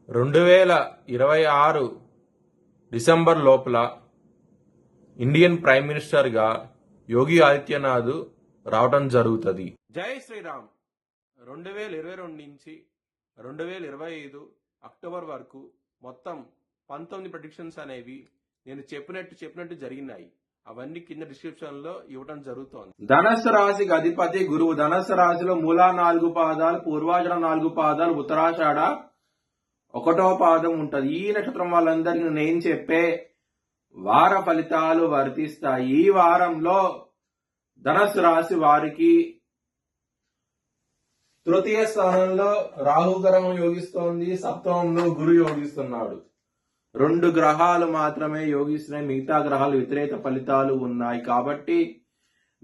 2026 December లోపల Indian prime మినిస్టర్గా యోగి ఆదిత్యనాథ్ రావటం జరుగుతుంది. జై శ్రీరామ్. 2022 నుంచి 2025 అక్టోబర్ వరకు మొత్తం 19 ప్రెడిక్షన్స్ అనేవి నేను చెప్పినట్టు జరిగినాయి. అవన్నీ కింద డిస్క్రిప్షన్ లో ఇవ్వడం జరుగుతోంది. ధనస్సు రాశికి అధిపతి గురువు. ధనస్సు రాశిలో మూలా 4 పాదాలు, పూర్వాషాఢ 4 పాదాలు, ఉత్తరాషాఢ 1వ పాదం ఉంటది. ఈ నక్షత్రం వాళ్ళందరికీ నేను చెప్పే వార ఫలితాలు వర్తిస్తాయి. ఈ వారంలో ధనస్సు రాశి వారికి తృతీయ స్థానంలో రాహుగ్రహం యోగిస్తోంది, సప్తమంలో గురు యోగిస్తున్నాడు. 2 గ్రహాలు మాత్రమే యోగిస్తున్నాయి, మిగతా గ్రహాలు వ్యతిరేక ఫలితాలు ఉన్నాయి. కాబట్టి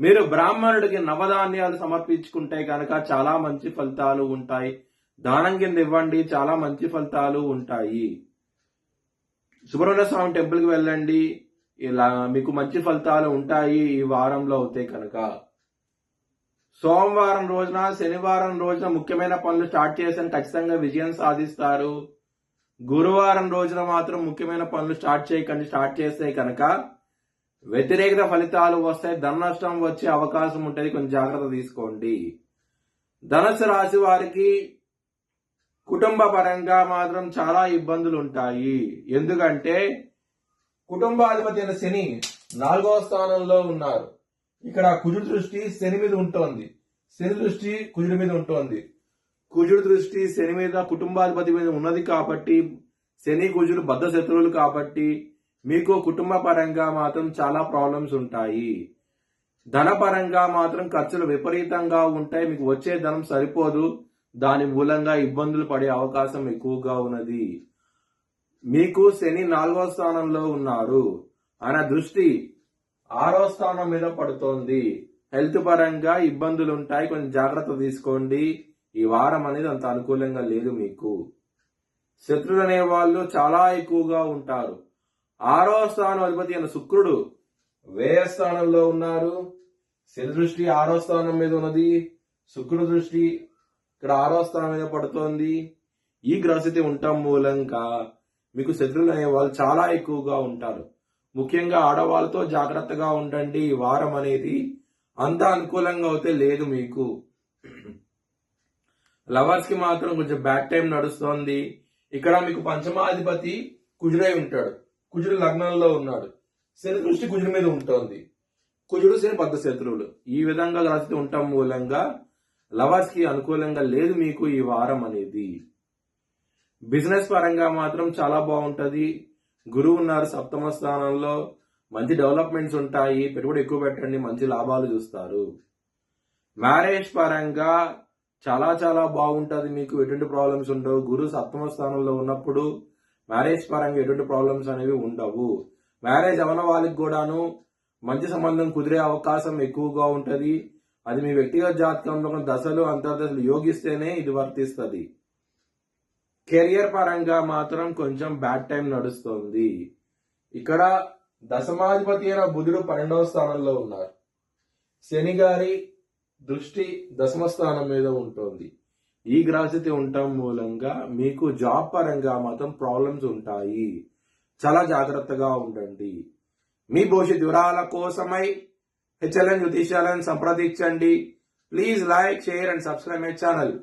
మీరు బ్రాహ్మణుడికి నవధాన్యాలు సమర్పించుకుంటే కనుక చాలా మంచి ఫలితాలు ఉంటాయి. దానం కింద ఇవ్వండి, చాలా మంచి ఫలితాలు ఉంటాయి. సుబ్రహ్మణ్య స్వామి టెంపుల్కి వెళ్ళండి, ఇలా మీకు మంచి ఫలితాలు ఉంటాయి. ఈ వారంలో అవుతాయి కనుక సోమవారం రోజున, శనివారం రోజున ముఖ్యమైన పనులు స్టార్ట్ చేసి ఖచ్చితంగా విజయం సాధిస్తారు. గురువారం రోజున మాత్రం ముఖ్యమైన పనులు స్టార్ట్ చేయకండి. స్టార్ట్ చేస్తే కనుక వ్యతిరేక ఫలితాలు వస్తాయి, ధన నష్టం వచ్చే అవకాశం ఉంటుంది. కొంచెం జాగ్రత్త తీసుకోండి. ధనుసు రాశి వారికి కుటుంబ పరంగా మాత్రం చాలా ఇబ్బందులు ఉంటాయి. ఎందుకంటే కుటుంబాధిపతి అయిన శని 4వ స్థానంలో ఉన్నారు. ఇక్కడ కుజుడు దృష్టి శని మీద ఉంటుంది, శని దృష్టి కుజుడి మీద ఉంటుంది. కుజుడు దృష్టి శని మీద, కుటుంబాధిపతి మీద ఉన్నది కాబట్టి శని కుజుడు బద్ధ శత్రువులు కాబట్టి మీకు కుటుంబ పరంగా మాత్రం చాలా ప్రాబ్లమ్స్ ఉంటాయి. ధన పరంగా మాత్రం ఖర్చులు విపరీతంగా ఉంటాయి. మీకు వచ్చే ధనం సరిపోదు, దాని మూలంగా ఇబ్బందులు పడే అవకాశం ఎక్కువగా ఉన్నది. మీకు శని 4వ స్థానంలో ఉన్నారు, ఆయన దృష్టి 6వ స్థానం మీద పడుతోంది. హెల్త్ పరంగా ఇబ్బందులు ఉంటాయి, కొంచెం జాగ్రత్త తీసుకోండి. ఈ వారం అనేది అంత అనుకూలంగా లేదు. మీకు శత్రువులు అనే వాళ్ళు చాలా ఎక్కువగా ఉంటారు. 6వ స్థానం అధిపతి అయిన శుక్రుడు వ్యయ స్థానంలో ఉన్నారు. శని దృష్టి 6వ స్థానం మీద ఉన్నది, శుక్రుడు దృష్టి ఇక్కడ 6వ స్థానం మీద పడుతోంది. ఈ గ్రహస్థితి ఉండటం మూలంగా మీకు శత్రువులు అనే వాళ్ళు చాలా ఎక్కువగా ఉంటారు. ముఖ్యంగా ఆడవాళ్ళతో జాగ్రత్తగా ఉండండి. ఈ వారం అనేది అంత అనుకూలంగా అయితే లేదు. మీకు లవర్స్ కి మాత్రం కొంచెం బ్యాడ్ టైం నడుస్తోంది. ఇక్కడ మీకు పంచమాధిపతి కుజుడై ఉంటాడు, కుజుడు లగ్నంలో ఉన్నాడు. శని దృష్టి కుజుడి మీద ఉంటుంది. కుజుడు శని బద్ధ శత్రువులు. ఈ విధంగా గ్రహస్థితి ఉండటం మూలంగా లవర్స్ కి అనుకూలంగా లేదు మీకు ఈ వారం అనేది. బిజినెస్ పరంగా మాత్రం చాలా బాగుంటది. గురువు ఉన్నారు 7వ స్థానంలో, మంచి డెవలప్మెంట్స్ ఉంటాయి. పెట్టుబడి ఎక్కువ పెట్టండి, మంచి లాభాలు చూస్తారు. మ్యారేజ్ పరంగా చాలా బాగుంటది. మీకు ఎటువంటి ప్రాబ్లమ్స్ ఉండవు. గురువు 7వ స్థానంలో ఉన్నప్పుడు మ్యారేజ్ పరంగా ఎటువంటి ప్రాబ్లమ్స్ అనేవి ఉండవు. మ్యారేజ్ అవన వాళ్ళకి కూడాను మంచి సంబంధం కుదిరే అవకాశం ఎక్కువగా ఉంటది. అది మీ వ్యక్తిగత జాతకంలో దశలు అంతర్దశలు యోగిస్తేనే ఇది వర్తిస్తుంది. కెరియర్ పరంగా మాత్రం కొంచెం బ్యాడ్ టైం నడుస్తోంది. ఇక్కడ దశమాధిపతి అయిన బుధుడు 12వ స్థానంలో ఉన్నారు. శని గారి దృష్టి 10వ స్థానం మీద ఉంటుంది. ఈ గ్రహస్థితి ఉండటం మూలంగా మీకు జాబ్ పరంగా మాత్రం ప్రాబ్లమ్స్ ఉంటాయి. చాలా జాగ్రత్తగా ఉండండి. మీ భవిష్యత్ వివరాల కోసమై HLN జ్యోతిష్యాలను సంప్రదించండి. Please like, share and subscribe my channel.